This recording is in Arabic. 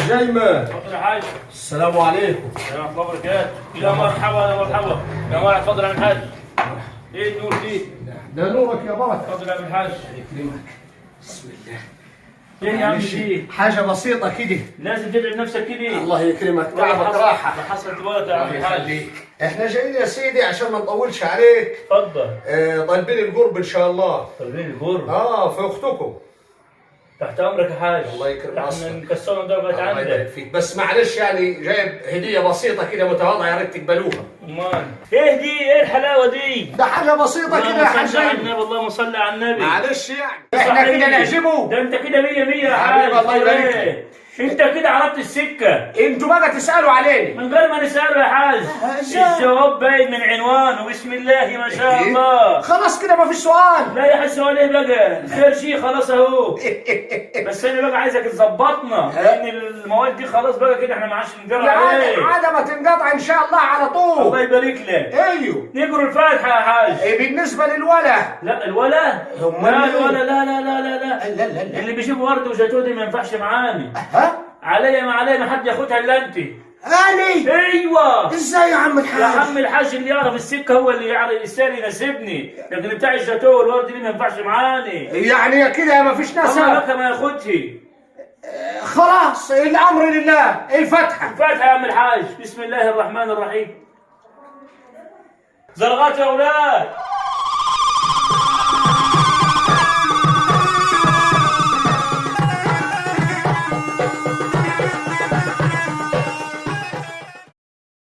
جايمة. اتفضل يا حاج. السلام عليكم. السلام ورحمة الله وبركاته. يا مرحبا يا مرحبا. يا مرحبا، اتفضل يا عم الحاج. ايه النور دي؟ ده نورك يا بركة. اتفضل يا عم الحاج. يكرمك. بسم الله. ايه يا عم دي؟ حاجة بسيطة كده. لازم تدعم نفسك كده. الله يكرمك، تعبك راحة. ما حصلت الولد يا عم الحاج. يخليك. احنا جايين يا سيدي عشان ما نطولش عليك. اتفضل. طالبين القرب ان شاء الله. طالبين الغرب. في اختكم. تحت امرك يا حاج. الله يكرم احنا عصرك. نكسرهم درجات الله يبارك عندك. فيك، بس معلش يعني جايب هدية بسيطة كده متواضعة، يا ريت تقبلوها. امال ايه دي؟ ايه الحلاوة دي؟ ده حاجة بسيطة كده يا اللهم صل على حاج. النبي، اللهم صل على النبي. معلش يعني احنا كده نعجبه. ده انت كده 100 100 يا حبيبي، حاج. الله يبارك لك. إيه؟ انت كده عرفت السكة. انتوا بقى تسألوا علينا. من غير ما نسأله يا حاج. الجواب باين من عنوانه، بسم الله ما شاء الله. خلاص كده ما فيش سؤال. لا يا حاج، سؤال ايه بقى؟ خير شيء خلاص اهو. بس انا بقى عايزك تظبطنا، لان المواد دي خلاص بقى كده احنا ما عادش نقرا عليه. عادة ما تنقطع ان شاء الله على الله طول. يبارك لك. ايوه. نقرا الفاتحة يا حاج. بالنسبة للولد. لا الولا. أمال لا إيه؟ الولا، لا لا لا لا لا. لا لا لا. اللي بيجيب ورد وزيتون ما ينفعش معاني. ها؟ عليا ما عليا، ما حد ياخدها الا انت. اني؟ ايوه. ازاي يا عم الحاج؟ يا عم الحاج اللي يعرف السكه هو اللي يعرف يستاهل يناسبني، لكن بتاع الجاتوه والورد دي ما ينفعش معاني. يعني كده ما فيش ناس. الله لك ما ياخدش. خلاص الامر لله. الفتحة. الفاتحه يا عم الحاج. بسم الله الرحمن الرحيم. زرغات يا اولاد.